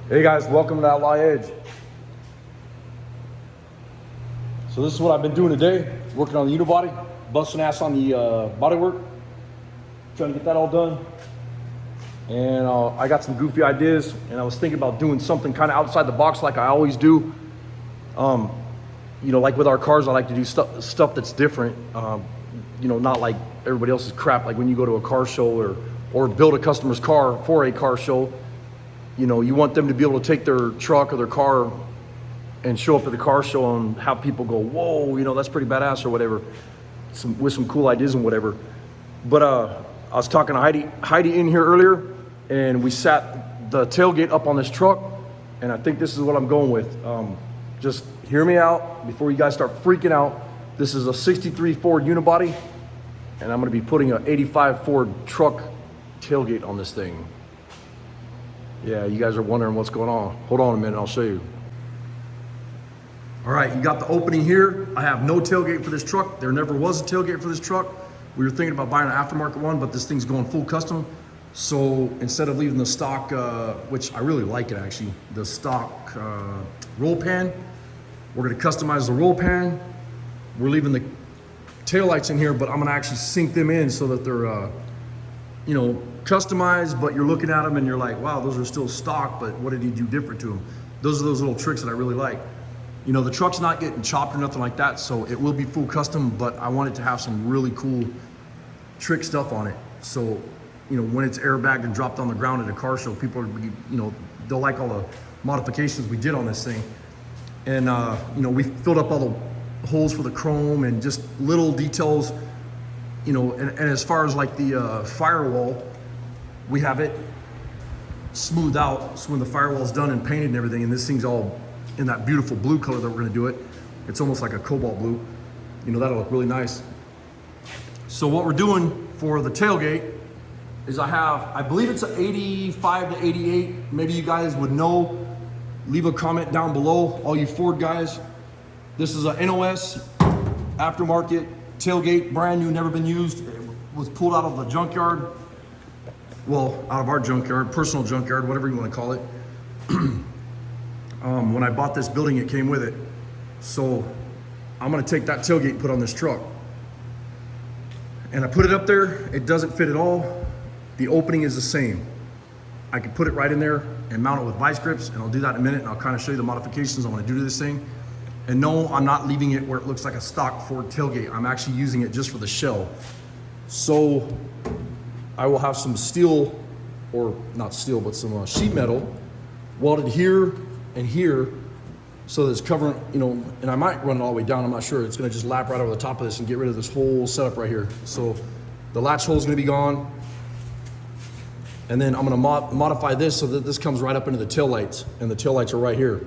Hey guys, welcome to Outlaw Edge. So this is what I've been doing today, working on the unibody, busting ass on the bodywork, trying to get that all done. And I got some goofy ideas, and I was thinking about doing something kind of outside the box like I always do. You know, like with our cars, I like to do stuff that's different. You know, not like everybody else's crap, like when you go to a car show or build a customer's car for a car show. You know, you want them to be able to take their truck or their car and show up at the car show and have people go, whoa, you know, that's pretty badass or whatever, with some cool ideas and whatever. But I was talking to Heidi in here earlier, and we sat the tailgate up on this truck, and I think this is what I'm going with. Just hear me out before you guys start freaking out. This is a 63 Ford unibody, and I'm gonna be putting an 85 Ford truck tailgate on this thing. Yeah, you guys are wondering what's going on. Hold on a minute, I'll show you. All right, you got the opening here. I have no tailgate for this truck. There never was a tailgate for this truck. We were thinking about buying an aftermarket one, but this thing's going full custom. So instead of leaving the stock, which I really like it actually, the stock roll pan, we're gonna customize the roll pan. We're leaving the taillights in here, but I'm gonna actually sink them in so that they're, you know, customized, but you're looking at them and you're like, wow, those are still stock, but what did he do different to them? Those are those little tricks that I really like. You know, the truck's not getting chopped or nothing like that, so it will be full custom, but I want it to have some really cool trick stuff on it. So, you know, when it's airbagged and dropped on the ground at a car show, people are, you know, they'll like all the modifications we did on this thing. And, you know, we filled up all the holes for the chrome and just little details, you know, and as far as like the firewall, we have it smoothed out. So when the firewall's done and painted and everything, and this thing's all in that beautiful blue color that we're gonna do it, it's almost like a cobalt blue. You know, that'll look really nice. So what we're doing for the tailgate is I believe it's an 85 to 88. Maybe you guys would know. Leave a comment down below, all you Ford guys. This is a NOS aftermarket tailgate, brand new, never been used. It was pulled out of the junkyard. Well, out of our junkyard, personal junkyard, whatever you want to call it. When I bought this building, it came with it. So I'm gonna take that tailgate and put on this truck. And I put it up there, it doesn't fit at all. The opening is the same. I can put it right in there and mount it with vice grips, and I'll do that in a minute, and I'll kind of show you the modifications I'm gonna do to this thing. And no, I'm not leaving it where it looks like a stock Ford tailgate. I'm actually using it just for the shell. So I will have some steel, or not steel, but some sheet metal welded here and here, so that it's covering, you know, and I might run it all the way down, I'm not sure. It's gonna just lap right over the top of this and get rid of this whole setup right here. So the latch hole is gonna be gone. And then I'm gonna modify this so that this comes right up into the taillights, and the taillights are right here.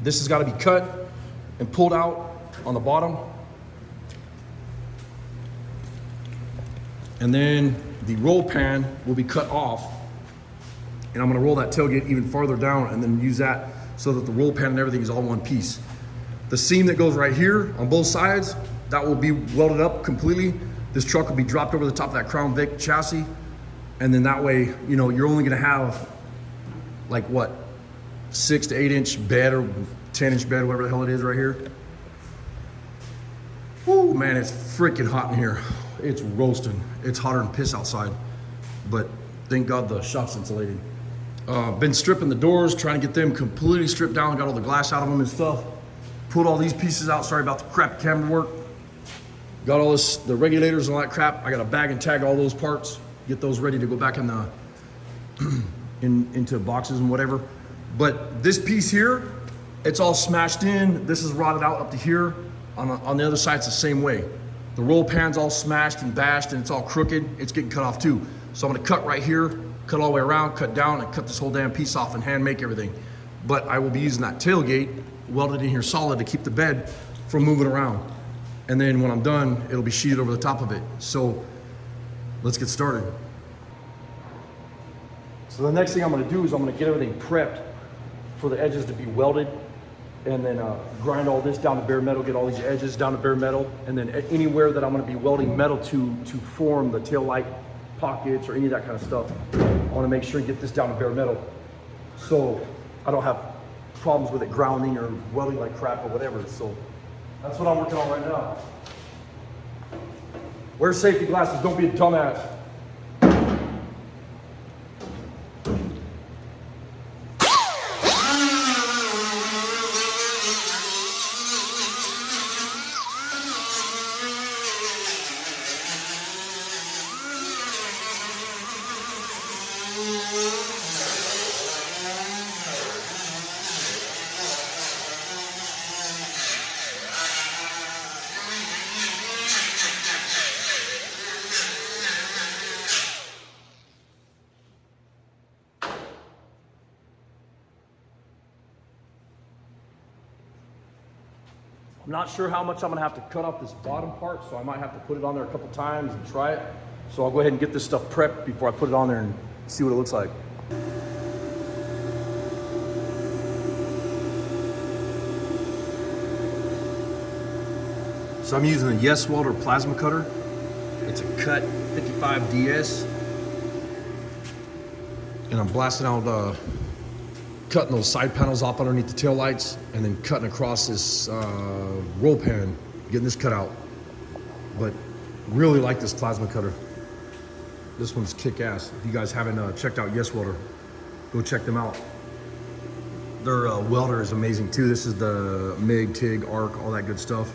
This has gotta be cut and pulled out on the bottom. And then the roll pan will be cut off, and I'm gonna roll that tailgate even farther down and then use that so that the roll pan and everything is all one piece. The seam that goes right here on both sides, that will be welded up completely. This truck will be dropped over the top of that Crown Vic chassis, and then that way, you know, you're only gonna have like what, 6 to 8 inch bed or 10-inch bed, whatever the hell it is right here. Woo, man, it's freaking hot in here. It's roasting. It's hotter than piss outside, but thank God the shop's insulated. Been stripping the doors, trying to get them completely stripped down, got all the glass out of them and stuff. Pulled all these pieces out, sorry about the crap camera work. Got all this, the regulators and all that crap. I got to bag and tag all those parts, get those ready to go back in the, into boxes and whatever. But this piece here, it's all smashed in. This is rotted out up to here. On the other side, it's the same way. The roll pan's all smashed and bashed, and it's all crooked. It's getting cut off too. So I'm gonna cut right here, cut all the way around, cut down, and cut this whole damn piece off and hand make everything. But I will be using that tailgate welded in here solid to keep the bed from moving around. And then when I'm done, it'll be sheeted over the top of it. So let's get started. So the next thing I'm gonna do is I'm gonna get everything prepped for the edges to be welded, and then grind all this down to bare metal, get all these edges down to bare metal, and then anywhere that I'm gonna be welding metal to form the tail light pockets or any of that kind of stuff, I wanna make sure and get this down to bare metal. so I don't have problems with it grounding or welding like crap or whatever. So that's what I'm working on right now. Wear safety glasses, don't be a dumbass. I'm not sure how much I'm gonna have to cut off this bottom part, so I might have to put it on there a couple times and try it. So I'll go ahead and get this stuff prepped before I put it on there and see what it looks like. So I'm using a Yes Welder plasma cutter. It's a Cut 55 DS. And I'm blasting out, cutting those side panels off underneath the taillights, and then cutting across this roll pan, getting this cut out. But really like this plasma cutter. This one's kick-ass. If you guys haven't checked out Yes Welder, go check them out. Their welder is amazing too. This is the MIG, TIG, ARC, all that good stuff.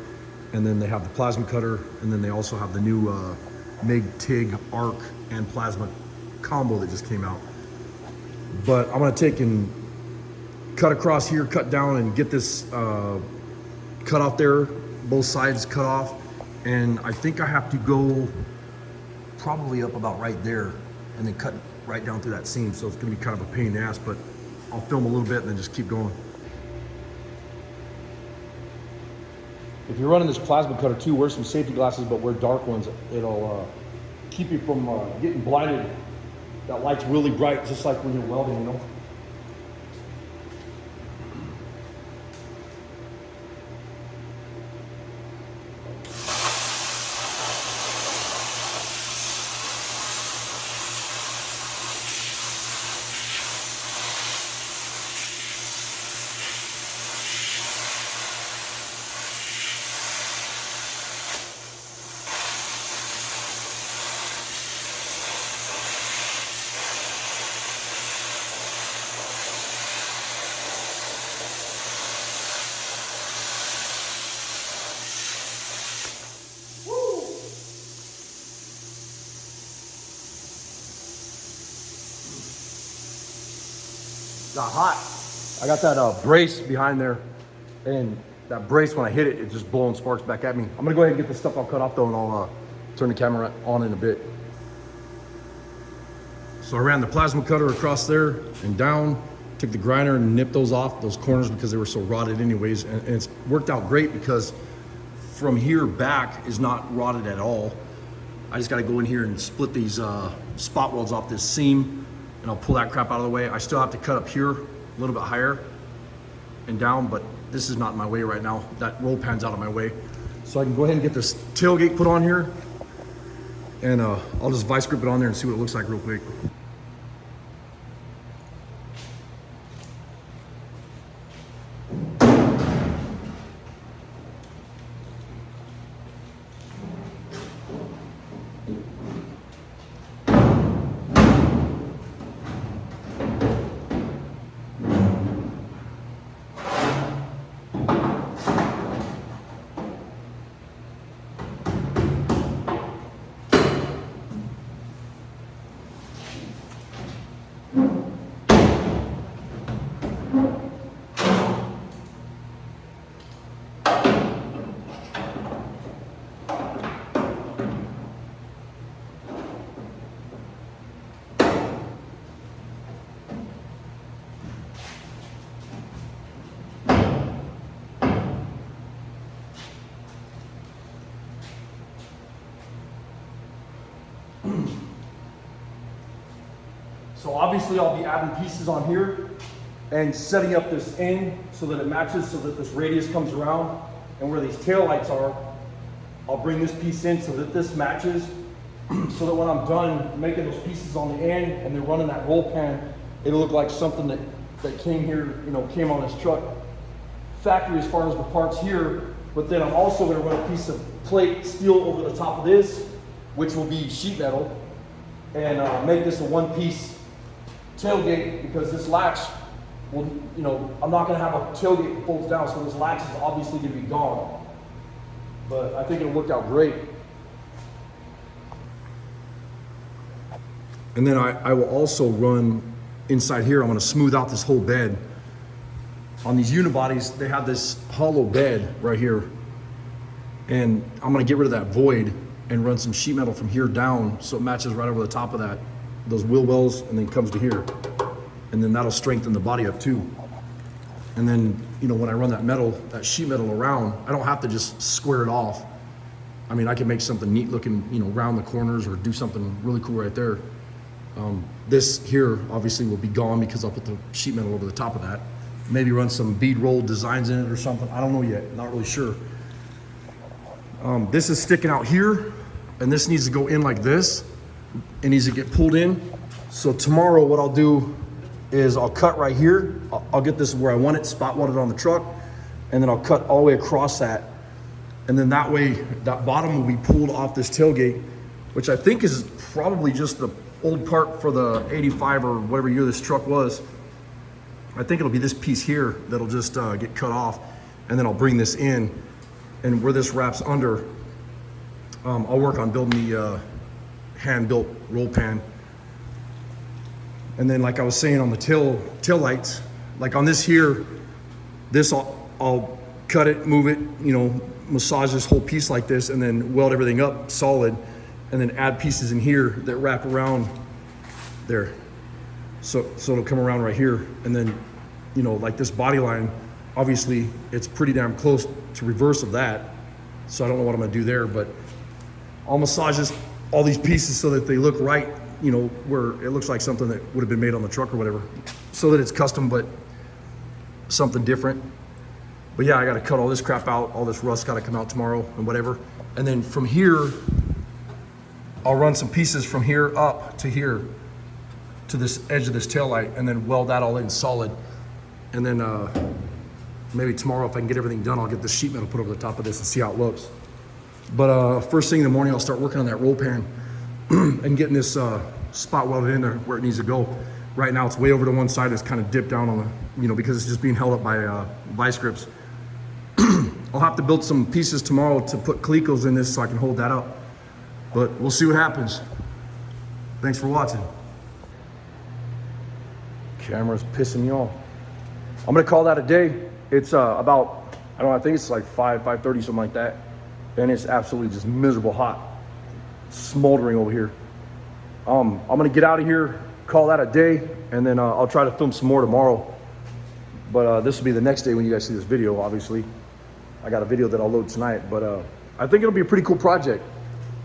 And then they have the plasma cutter, and then they also have the new MIG, TIG, ARC, and plasma combo that just came out. But I'm gonna take and cut across here, cut down, and get this cut off there, both sides cut off. And I think I have to go probably up about right there and then cut right down through that seam. So it's gonna be kind of a pain in the ass, but I'll film a little bit and then just keep going. If you're running this plasma cutter too, wear some safety glasses, but wear dark ones. It'll keep you from getting blinded. That light's really bright, just like when you're welding, you know? Got hot. I got that brace behind there, and that brace, when I hit it, it's just blowing sparks back at me. I'm gonna go ahead and get this stuff all cut off though, and I'll turn the camera on in a bit. So I ran the plasma cutter across there and down, took the grinder and nipped those off, those corners, because they were so rotted anyways. And it's worked out great because from here back is not rotted at all. I just gotta go in here and split these spot welds off this seam, and I'll pull that crap out of the way. I still have to cut up here a little bit higher and down, but this is not in my way right now. That roll pan's out of my way. So I can go ahead and get this tailgate put on here, and I'll just vice grip it on there and see what it looks like real quick. So obviously I'll be adding pieces on here and setting up this end so that it matches, so that this radius comes around, and where these tail lights are, I'll bring this piece in so that this matches, so that when I'm done making those pieces on the end and they're running that roll pan, it'll look like something that that came here, you know, came on this truck. Factory as far as the parts here, but then I'm also going to run a piece of plate steel over the top of this, which will be sheet metal, and make this a one-piece tailgate, because this latch will, you know, I'm not going to have a tailgate that folds down, so this latch is obviously going to be gone. But I think it'll work out great. And then I will also run inside here, I'm going to smooth out this whole bed. On these unibodies, they have this hollow bed right here. And I'm going to get rid of that void and run some sheet metal from here down so it matches right over the top of that, those wheel wells, and then comes to here. And then that'll strengthen the body up too. And then, you know, when I run that metal, that sheet metal around, I don't have to just square it off. I mean, I can make something neat looking, you know, round the corners or do something really cool right there. This here obviously will be gone because I'll put the sheet metal over the top of that. Maybe run some bead roll designs in it or something. I don't know yet, not really sure. This is sticking out here, and this needs to go in like this. It needs to get pulled in. So tomorrow what I'll do is I'll cut right here. I'll get this where I want it, spot welded on the truck, and then I'll cut all the way across that. And then that way, that bottom will be pulled off this tailgate, which I think is probably just the old part for the 85 or whatever year this truck was. I think it'll be this piece here that'll just get cut off, and then I'll bring this in, and where this wraps under, I'll work on building the hand-built roll pan. And then, like I was saying on the tail lights, like on this here, this I'll cut it, move it, you know, massage this whole piece like this, and then weld everything up solid, and then add pieces in here that wrap around there. So it'll come around right here, and then, you know, like this body line, obviously it's pretty damn close to reverse of that. So I don't know what I'm gonna do there, but I'll massage all these pieces so that they look right, you know, where it looks like something that would have been made on the truck or whatever, so that it's custom, but something different. But yeah, I gotta cut all this crap out. All this rust gotta come out tomorrow and whatever. And then from here, I'll run some pieces from here up to here, to this edge of this tail light, and then weld that all in solid. And then maybe tomorrow, if I can get everything done, I'll get the sheet metal put over the top of this and see how it looks. But first thing in the morning, I'll start working on that roll pan and getting this spot welded in there where it needs to go. Right now, it's way over to one side. It's kind of dipped down on the, you know, because it's just being held up by vice grips. I'll have to build some pieces tomorrow to put clecos in this so I can hold that up. But we'll see what happens. Thanks for watching. Camera's pissing me off. I'm gonna call that a day. It's about, I don't know, I think it's like 5:30, something like that. And it's absolutely just miserable hot. It's smoldering over here. I'm gonna get out of here, call that a day, and then I'll try to film some more tomorrow. But this will be the next day when you guys see this video, obviously. I got a video that I'll load tonight, but I think it'll be a pretty cool project.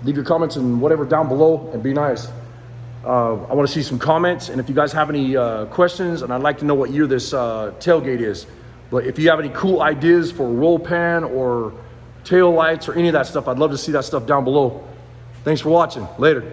Leave your comments and whatever down below and be nice. I want to see some comments, and if you guys have any questions, and I'd like to know what year this tailgate is. But if you have any cool ideas for roll pan or tail lights or any of that stuff, I'd love to see that stuff down below. Thanks for watching. Later.